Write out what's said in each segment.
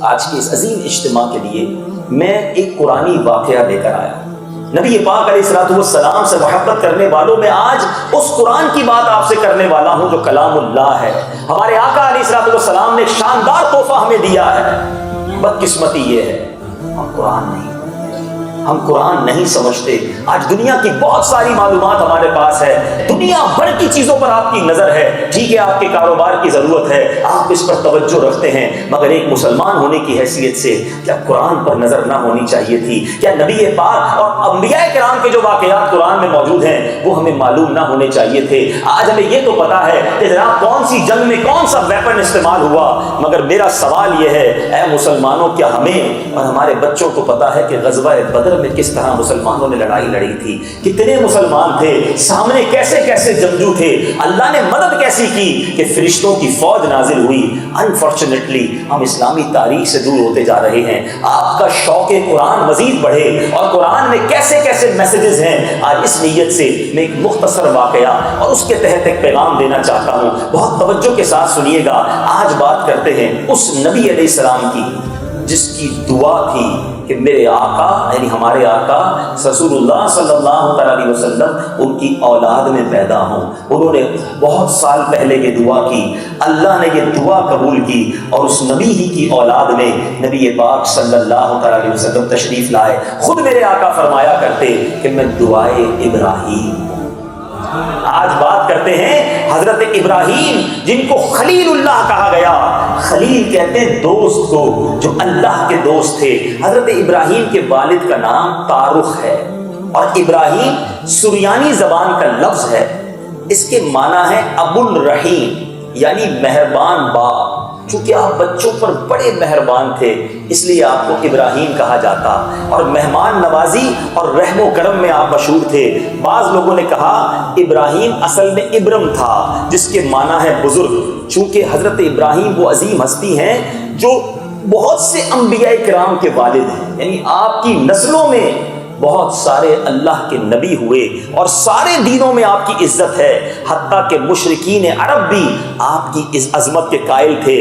آج کے اس عظیم اجتماع کے لیے میں ایک قرآنی واقعہ لے کر آیا ہوں۔ نبی پاک علیہ الصلوۃ والسلام سے محبت کرنے والوں میں آج اس قرآن کی بات آپ سے کرنے والا ہوں جو کلام اللہ ہے۔ ہمارے آقا علیہ الصلوۃ والسلام نے ایک شاندار تحفہ ہمیں دیا ہے۔ بدقسمتی یہ ہے ہم قرآن نہیں سمجھتے۔ آج دنیا کی بہت ساری معلومات ہمارے پاس ہے، دنیا بھر کی چیزوں پر آپ کی نظر ہے، ٹھیک ہے آپ کے کاروبار کی ضرورت ہے، آپ اس پر توجہ رکھتے ہیں، مگر ایک مسلمان ہونے کی حیثیت سے کیا قرآن پر نظر نہ ہونی چاہیے تھی؟ کیا نبی پاک اور انبیاء کرام کے جو واقعات قرآن میں موجود ہیں وہ ہمیں معلوم نہ ہونے چاہیے تھے؟ آج ہمیں یہ تو پتا ہے کہ جناب کون سی جنگ میں کون سا ویپن استعمال ہوا، مگر میرا سوال یہ ہے اے مسلمانوں، کیا ہمیں اور ہمارے بچوں کو پتا ہے کہ غزوہ بدر میں کس طرح مسلمانوں نے لڑائی لڑی تھی؟ کتنے مسلمان تھے سامنے، کیسے کیسے جنگجو تھے، اللہ نے مدد کیسی کی کہ فرشتوں کی فوج نازل ہوئی۔ انفارچونیٹلی ہم اسلامی تاریخ سے دور ہوتے جا رہے ہیں۔ آپ کا شوق قرآن مزید بڑھے اور قرآن میں کیسے کیسے میسیجز ہیں، آج اس نیت سے میں ایک مختصر واقعہ اور اس کے تحت ایک پیغام دینا چاہتا ہوں، بہت توجہ کے ساتھ سنیے گا۔ آج بات کرتے ہیں اس نبی علیہ السلام کی جس کی دعا تھی کہ میرے آقا یعنی ہمارے آقا رسول اللہ صلی اللہ علیہ وسلم ان کی اولاد میں پیدا ہوں۔ انہوں نے بہت سال پہلے یہ دعا کی، اللہ نے یہ دعا قبول کی اور اس نبی ہی کی اولاد میں نبی پاک صلی اللہ علیہ وسلم تشریف لائے۔ خود میرے آقا فرمایا کرتے کہ میں دعائے ابراہیم۔ آج بات کرتے ہیں حضرت ابراہیم جن کو خلیل اللہ کہا گیا۔ خلیل کہتے ہیں دوست کو، جو اللہ کے دوست تھے۔ حضرت ابراہیم کے والد کا نام تارخ ہے اور ابراہیم سریانی زبان کا لفظ ہے، اس کے معنی ہے ابو الرحیم یعنی مہربان باپ۔ چونکہ آپ بچوں پر بڑے مہربان تھے اس لیے آپ کو ابراہیم کہا جاتا، اور مہمان نوازی اور رحم و کرم میں آپ مشہور تھے۔ بعض لوگوں نے کہا ابراہیم اصل میں ابرم تھا جس کے معنی ہے بزرگ، چونکہ حضرت ابراہیم وہ عظیم ہستی ہیں جو بہت سے انبیاء کرام کے والد ہیں، یعنی آپ کی نسلوں میں بہت سارے اللہ کے نبی ہوئے اور سارے دینوں میں آپ کی عزت ہے، حتیٰ کہ مشرکین عرب بھی آپ کی اس عظمت کے قائل تھے،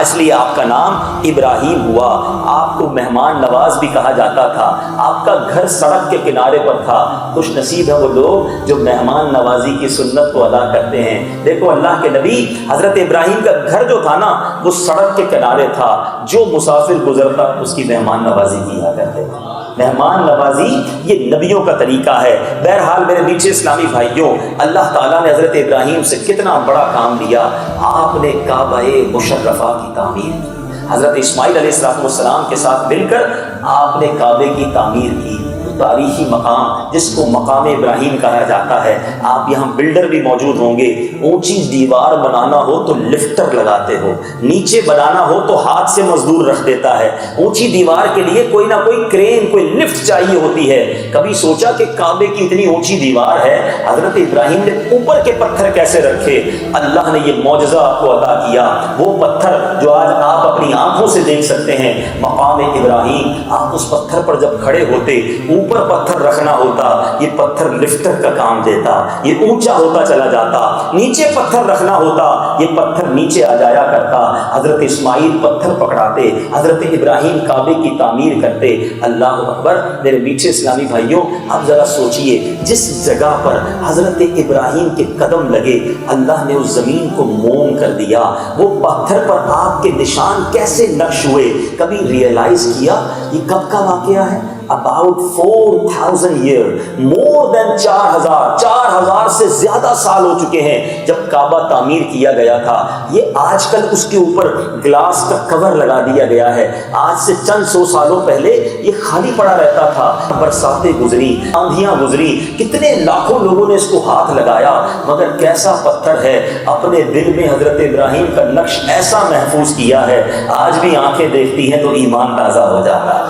اس لیے آپ کا نام ابراہیم ہوا۔ آپ کو مہمان نواز بھی کہا جاتا تھا، آپ کا گھر سڑک کے کنارے پر تھا۔ خوش نصیب ہے وہ لوگ جو مہمان نوازی کی سنت کو ادا کرتے ہیں۔ دیکھو اللہ کے نبی حضرت ابراہیم کا گھر جو تھا نا وہ سڑک کے کنارے تھا، جو مسافر گزرتا اس کی مہمان نوازی کیا کرتے تھے۔ مہمان نوازی یہ نبیوں کا طریقہ ہے۔ بہرحال میرے میٹھے اسلامی بھائیوں، اللہ تعالیٰ نے حضرت ابراہیم سے کتنا بڑا کام لیا۔ آپ نے کعبہ مشرفہ کی تعمیر کی، حضرت اسماعیل علیہ السلام کے ساتھ مل کر آپ نے کعبے کی تعمیر کی۔ تاریخی مقام جس کو مقام ابراہیم کہا جاتا ہے، آپ یہاں بلڈر بھی موجود ہوں گے۔ اونچی دیوار بنانا ہو تو لفٹر لگاتے ہو، نیچے بنانا ہو تو ہاتھ سے مزدور رکھ دیتا ہے۔ اونچی دیوار کے لیے کوئی نہ کوئی کرین، کوئی لفٹ چاہیے ہوتی ہے۔ کبھی سوچا کہ کعبے کی اتنی اونچی دیوار ہے، حضرت ابراہیم نے اوپر کے پتھر کیسے رکھے؟ اللہ نے یہ معجزہ آپ کو عطا کیا۔ وہ پتھر جو آج آپ اپنی آنکھوں سے دیکھ سکتے ہیں، مقام ابراہیم، آپ اس پتھر پر جب کھڑے ہوتے اوپر پتھر رکھنا ہوتا، یہ پتھر لفٹر کا کام دیتا، یہ اونچا ہوتا چلا جاتا۔ نیچے پتھر رکھنا ہوتا، یہ پتھر نیچے آ جایا کرتا۔ حضرت اسماعیل پتھر پکڑاتے، حضرت ابراہیم کعبے کی تعمیر کرتے۔ اللہ اکبر۔ میرے میٹھے اسلامی بھائیوں، اب ذرا سوچئے جس جگہ پر حضرت ابراہیم کے قدم لگے اللہ نے اس زمین کو موم کر دیا۔ وہ پتھر پر آپ کے نشان کیسے نقش ہوئے؟ کبھی ریئلائز کیا یہ کب کا واقعہ ہے؟ about 4000 year، more than 4000 سے زیادہ سال ہو چکے ہیں جب کعبہ تعمیر کیا گیا تھا۔ یہ آج کل اس کے اوپر گلاس کا کور لگا دیا گیا ہے، آج سے چند سو سالوں پہلے یہ خالی پڑا رہتا تھا۔ برساتیں گزری، آندھیاں گزری، کتنے لاکھوں لوگوں نے اس کو ہاتھ لگایا، مگر کیسا پتھر ہے، اپنے دل میں حضرت ابراہیم کا نقش ایسا محفوظ کیا ہے، آج بھی آنکھیں دیکھتی ہیں تو ایمان تازہ ہو جاتا ہے۔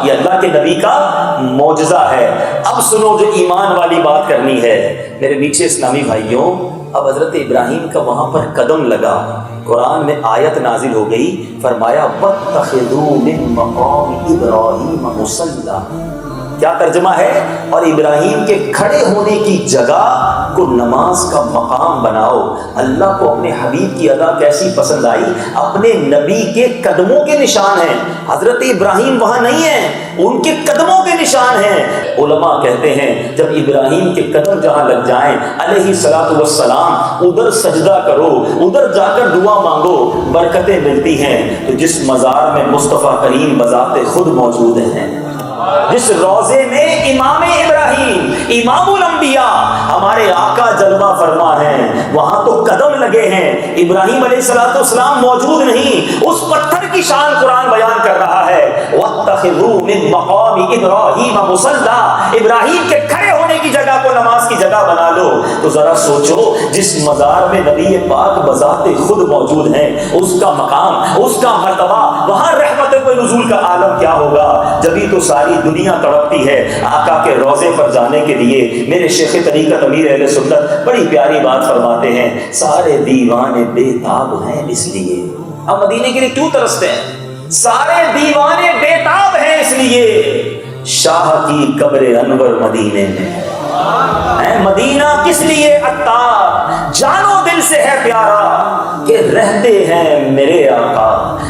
یہ اللہ کے نبی کا معجزہ ہے۔ اب سنو جو ایمان والی بات کرنی ہے میرے میٹھے اسلامی بھائیوں۔ اب حضرت ابراہیم کا وہاں پر قدم لگا، قرآن میں آیت نازل ہو گئی، فرمایا وَاتَّخِذُوا مِن مَّقَامِ إِبْرَاهِيمَ مُصَلًّى۔ کیا ترجمہ ہے؟ اور ابراہیم کے کھڑے ہونے کی جگہ کو نماز کا مقام بناؤ۔ اللہ کو اپنے حبیب کی ادا کیسی پسند آئی؟ اپنے نبی کے قدموں کے نشان ہیں۔ حضرت ابراہیم وہاں نہیں ہیں، ان کے قدموں کے نشان ہیں۔ علماء کہتے ہیں جب ابراہیم کے قدم جہاں لگ جائیں علیہ الصلوۃ والسلام، ادھر سجدہ کرو، ادھر جا کر دعا مانگو، برکتیں ملتی ہیں۔ تو جس مزار میں مصطفیٰ کریم بذات خود موجود ہیں، جس روضے میں امام ابراہیم امام الانبیاء ہمارے آقا جلوہ فرما ہیں، وہاں تو قدم لگے ہیں، ابراہیم علیہ السلام موجود نہیں۔ اس پتھر کی شان قرآن بیان کر رہا ہے، وَاتَّخِذُوا مِن مَّقَامِ إِبْرَاهِيمَ مُصَلًّى، ابراہیم کے کھڑے ہونے کی جگہ کو نماز کی جگہ بنا لو۔ تو ذرا سوچو، جس مزار میں نبی پاک بذات خود موجود ہیں، اس کا مقام، اس کا مرتبہ، وہاں رحمت و نزول کا عالم کیا ہوگا؟ جبھی تو ساری دنیا تڑپتی ہے آقا کے روضے پر جانے کے لیے۔ میرے شیخ طریقت امیر اہل سنت بڑی پیاری بات فرماتے ہیں، سارے دیوانے بے تاب ہیں اس لیے۔ ہم مدینے کے لیے کیوں ترستے ہیں؟ سارے دیوانے بے تاب ہیں اس لیے شاہ کی قبر انور مدینے میں ہے۔ مدینہ کس لیے عطار جانو دل سے ہے پیارا، کہ رہتے ہیں میرے آقا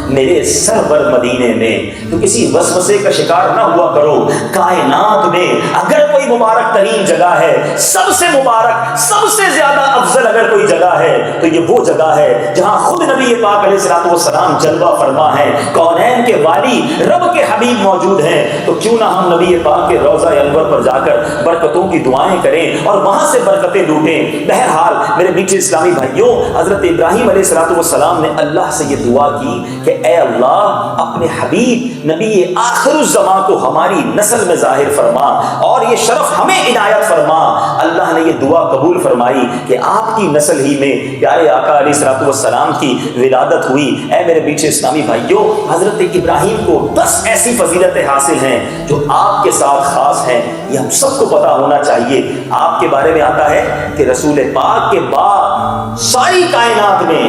میرے سرور مدینے میں۔ تو کسی وسوسے کا شکار نہ ہوا کرو۔ کائنات میں اگر کوئی مبارک ترین جگہ ہے، سب سے مبارک، سب سے زیادہ افضل اگر کوئی جگہ ہے تو یہ وہ جگہ ہے جہاں خود نبی پاک علیہ الصلوۃ والسلام جلوہ فرما ہے، کونین کے والی رب کے حبیب موجود ہیں۔ تو کیوں نہ ہم نبی پاک کے روضہ انور پر جا کر برکتوں کی دعائیں کریں اور وہاں سے برکتیں لوٹیں۔ بہرحال میرے میٹھے اسلامی بھائیوں، حضرت ابراہیم علیہ الصلوۃ والسلام نے اللہ سے یہ دعا کی کہ اے اللہ اپنے حبیب نبی آخر الزمان کو ہماری نسل میں ظاہر فرما اور یہ شرف ہمیں عنایت فرما۔ اللہ نے یہ دعا قبول فرمائی کہ آپ کی نسل ہی میں پیارے آقا علیہ الصلوۃ والسلام کی ولادت ہوئی۔ اے میرے میٹھے اسلامی بھائیوں، حضرت ابراہیم کو 10 ایسی فضیلتیں حاصل ہیں جو آپ کے ساتھ خاص ہیں، یہ ہم سب کو پتا ہونا چاہیے۔ آپ کے بارے میں آتا ہے کہ رسول پاک کے بعد ساری کائنات میں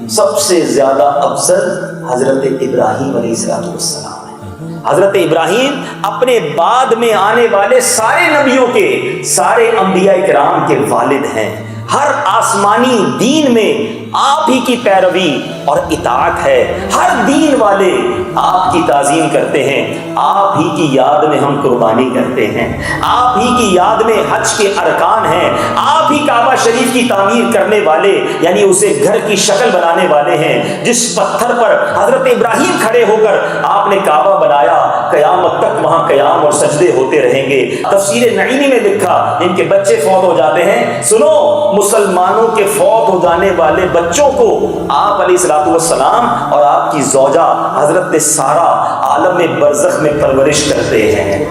سب سے زیادہ افضل حضرت ابراہیم علیہ السلام ہے۔ حضرت ابراہیم اپنے بعد میں آنے والے سارے نبیوں کے، سارے انبیاء کرام کے والد ہیں۔ ہر آسمانی دین میں آپ ہی کی پیروی اور اطاعت ہے۔ ہر دین والے آپ کی تعظیم کرتے ہیں، آپ ہی کی یاد میں ہم قربانی کرتے ہیں، آپ ہی کی یاد میں حج کے ارکان ہیں، آپ ہی کعبہ شریف کی تعمیر کرنے والے یعنی اسے گھر کی شکل بنانے والے ہیں۔ جس پتھر پر حضرت ابراہیم کھڑے ہو کر آپ نے کعبہ بنایا، قیامت تک وہاں قیام اور سجدے ہوتے رہیں گے۔ تفسیر نعیمی میں لکھا جن کے بچے فوت ہو جاتے ہیں، سنو مسلمانوں کے فوت ہو جانے والے بچوں کو آپ علیہ الصلوۃ والسلام اور آپ کی زوجہ حضرت سارہ عالم برزخ میں پرورش کرتے ہیں۔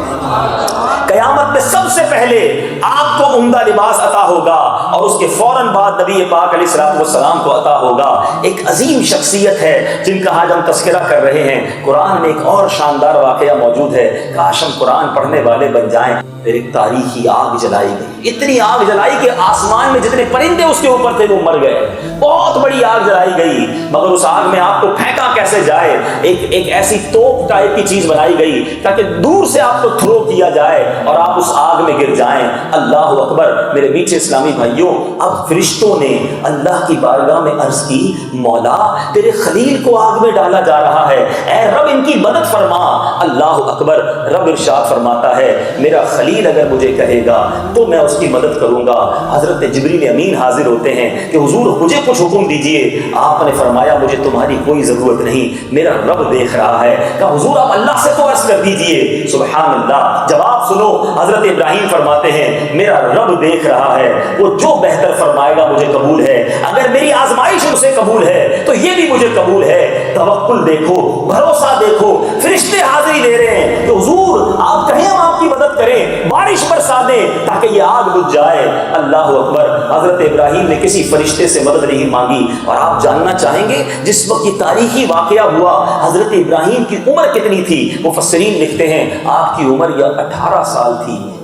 قیامت میں سب سے پہلے آپ کو عمدہ لباس عطا ہوگا اور اس کے فوراً بعد نبی پاک علیہ الصلوۃ والسلام کو عطا ہوگا۔ ایک عظیم شخصیت ہے جن کا آج ہم تذکرہ کر رہے ہیں۔ قرآن میں ایک اور شاندار واقعہ موجود ہے، کاش ہم قرآن پڑھنے والے بن جائیں۔ پھر ایک تاریخی آگ جلائی گئی، اتنی آگ جلائی کہ آسمان میں جتنے پرندے اس کے اوپر تھے وہ مر گئے۔ بہت بڑی آگ جلائی گئی، مگر اس آگ میں آپ کو پھینکا کیسے جائے؟ ایک ایسی توپ ٹائپ کی چیز بنائی گئی تاکہ دور سے آپ کو تھرو کیا جائے اور آپ اس آگ میں گر جائیں۔ اللہ اکبر! میرے میٹھے اسلامی بھائیوں، اب فرشتوں نے اللہ کی بارگاہ میں عرض کی، مولا تیرے خلیل کو آگ میں ڈالا جا رہا ہے، اے رب ان کی مدد فرما۔ اللہ اکبر! رب ارشاد فرماتا ہے، میرا خلیل اگر مجھے کہے گا تو میں اس کی مدد کروں گا۔ حضرت جبریل امین حاضر ہوتے ہیں کہ حضور مجھے کچھ حکم دیجئے۔ آپ نے فرمایا مجھے تمہاری کوئی ضرورت نہیں، میرا رب دیکھ رہا ہے۔ کہ حضور آپ اللہ سے تو عرض کر دیجئے۔ سبحان اللہ! جواب سنو، حضرت ابراہیم فرماتے ہیں میرا رب دیکھ رہا ہے، وہ جو بہتر فرمائے گا مجھے قبول ہے۔ اگر میری آزمائش اسے قبول ہے تو یہ بھی مجھے قبول ہے۔ توکل دیکھو، بھروسہ دیکھو، فرشتے حاضری دے رہے ہیں کہ حضور آپ کہیں ہم آپ کی مدد کریں، بارش برسا دیں تاکہ یہ آگ بجھ جائے۔ اللہ اکبر! حضرت ابراہیم نے کسی فرشتے سے مدد نہیں مانگی۔ اور آپ جاننا چاہیں گے جس وقت یہ تاریخی واقعہ ہوا حضرت ابراہیم کی عمر کتنی تھی؟ مفسرین لکھتے ہیں آپ کی عمر یا 18 سال تھی